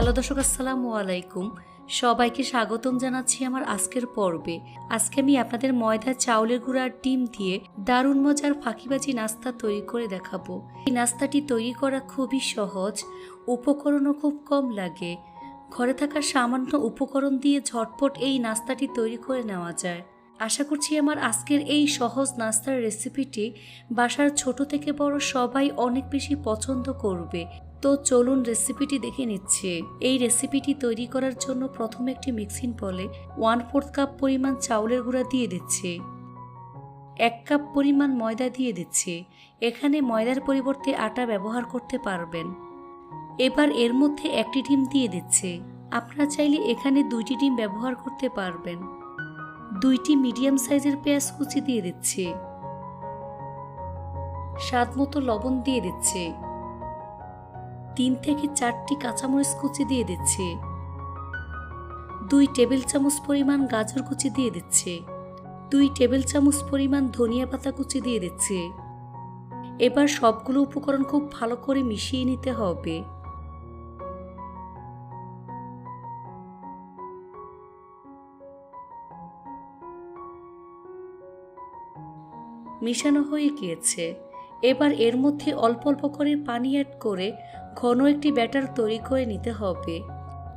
Hello দর্শক, আসসালামু আলাইকুম। সবাইকে স্বাগতম জানাচ্ছি আমার আজকের পর্বে। আজকে আমি আপনাদের ময়দা, চাউলের গুঁড়া আর ডিম দিয়ে দারুণ মজার ফাঁকিবাজি নাস্তা তৈরি করে দেখাবো। এই নাস্তাটি তৈরি করা খুবই সহজ, উপকরণও খুব কম লাগে। ঘরে থাকা সামান্য উপকরণ দিয়ে ঝটপট এই নাস্তাটি তৈরি করে নেওয়া যায়। আশা করছি আমার আজকের এই সহজ নাস্তার রেসিপিটি বাসার ছোট থেকে বড় সবাই অনেক বেশি পছন্দ করবে। তো চলুন রেসিপিটি দেখে নিচ্ছে। এই রেসিপিটি তৈরি করার জন্য প্রথমে একটি মিক্সিং বলে 1/4 কাপ পরিমাণ চাউলের গুঁড়া দিয়ে দিচ্ছে, 1 কাপ পরিমাণ ময়দা দিয়ে দিচ্ছে। এখানে ময়দার পরিবর্তে আটা ব্যবহার করতে পারবেন। এবার এর মধ্যে একটি ডিম দিয়ে দিচ্ছে। আপনারা চাইলে এখানে 2টি ডিম ব্যবহার করতে পারবেন। 2টি মিডিয়াম সাইজের পেঁয়াজ কুচি দিয়ে দিচ্ছে, স্বাদ মতো লবণ দিয়ে দিচ্ছে, 3 থেকে 4টি কাঁচামরিচ কুচি দিয়ে দিচ্ছে, 2 টেবিল চামচ পরিমাণ গাজর কুচি দিয়ে দিচ্ছে, 2 টেবিল চামচ পরিমাণ ধনিয়া পাতা কুচি দিয়ে দিচ্ছে। এবার সবগুলো উপকরণ খুব ভালো করে মিশিয়ে নিতে হবে। মিশানো হয়ে গিয়েছে। এবার এর মধ্যে অল্প অল্প করে পানি অ্যাড করে ঘন একটি ব্যাটার তৈরি করে নিতে হবে।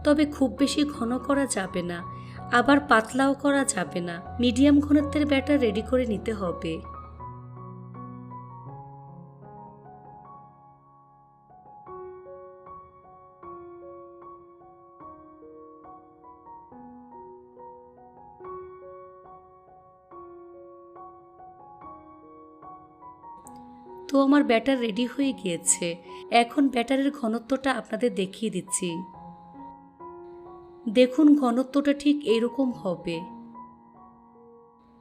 তবে খুব বেশি ঘন করা যাবে না, আবার পাতলাও করা যাবে না। মিডিয়াম ঘনত্বের ব্যাটার রেডি করে নিতে হবে। তো আমার ব্যাটার রেডি হয়ে গিয়েছে। এখন ব্যাটারের ঘনত্বটা আপনাদের দেখিয়ে দিচ্ছি। দেখুন ঘনত্বটা ঠিক এরকম হবে।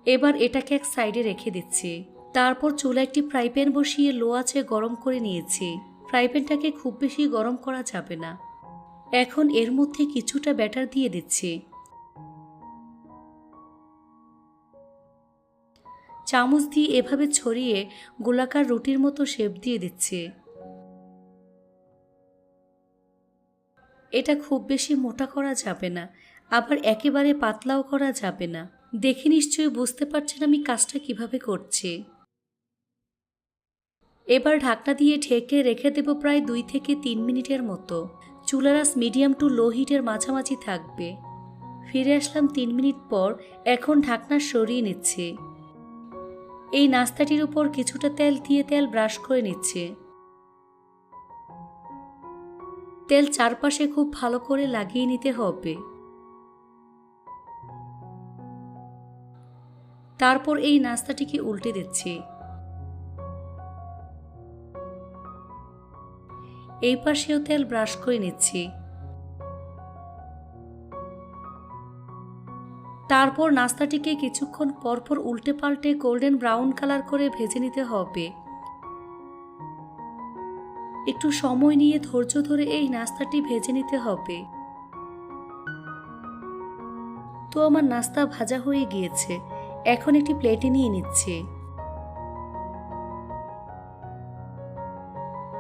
এবার এটাকে এক সাইডে রেখে দিচ্ছি। তারপর চুলায় একটি ফ্রাই প্যান বসিয়ে লো আঁচে গরম করে নিয়েছি। ফ্রাই প্যানটাকে খুব বেশি গরম করা যাবে না। এখন এর মধ্যে কিছুটা ব্যাটার দিয়ে দিচ্ছি। চামচ দিয়ে এভাবে ছড়িয়ে গোলাকার রুটির মতো শেপ দিয়ে দিচ্ছে। এটা খুব বেশি মোটা করা যাবে না, আবার একেবারে পাতলাও করা যাবে না। দেখে নিশ্চয়ই বুঝতে পারছেন আমি কাজটা কিভাবে করছি। এবার ঢাকনা দিয়ে ঢেকে রেখে দেব প্রায় 2 থেকে 3 মিনিটের মতো। চুলার আঁচ মিডিয়াম টু লো হিটের মাঝামাঝি থাকবে। ফিরে আসলাম 3 মিনিট পর। এখন ঢাকনা সরিয়ে নিচ্ছি। এই নাস্তাটির উপর কিছুটা তেল দিয়ে তেল ব্রাশ করে নিচ্ছে। তেল চারপাশে খুব ভালো করে লাগিয়ে নিতে হবে। তারপর এই নাস্তাটিকে উল্টে দিচ্ছি। এই পাশেও তেল ব্রাশ করে নিচ্ছি। তারপর নাস্তাটিকে কিছুক্ষণ পরপর উল্টে পাল্টে গোল্ডেন ব্রাউন কালার করে ভেজে নিতে হবে। একটু সময় নিয়ে ধৈর্য ধরে এই নাস্তাটি ভেজে নিতে হবে। তো আমার নাস্তা ভাজা হয়ে গিয়েছে। এখন একটি প্লেটে নিয়ে নিচ্ছি।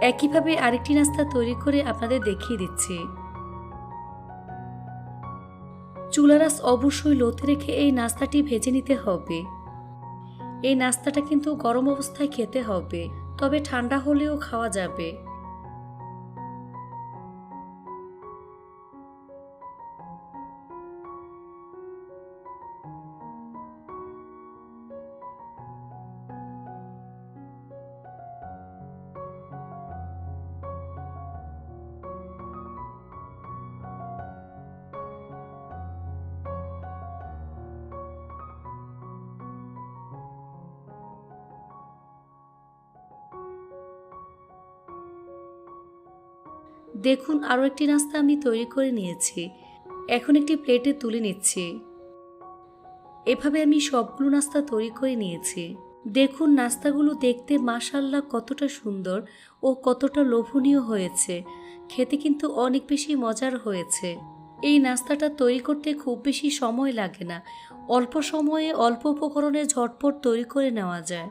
একইভাবে আরেকটি নাস্তা তৈরি করে আপনাদের দেখিয়ে দিচ্ছি। চুলার আঁচ অবশ্যই লোতে রেখে এই নাস্তাটি ভেজে নিতে হবে। এই নাস্তাটা কিন্তু গরম অবস্থায় খেতে হবে, তবে ঠান্ডা হলেও খাওয়া যাবে। দেখুন আরও একটি নাস্তা আমি তৈরি করে নিয়েছি। এখন একটি প্লেটে তুলে নিচ্ছি। এভাবে আমি সবগুলো নাস্তা তৈরি করে নিয়েছি। দেখুন নাস্তাগুলো দেখতে মাশাআল্লাহ কতটা সুন্দর ও কতটা লোভনীয় হয়েছে। খেতে কিন্তু অনেক বেশি মজার হয়েছে। এই নাস্তাটা তৈরি করতে খুব বেশি সময় লাগে না। অল্প সময়ে অল্প উপকরণে ঝটপট তৈরি করে নেওয়া যায়।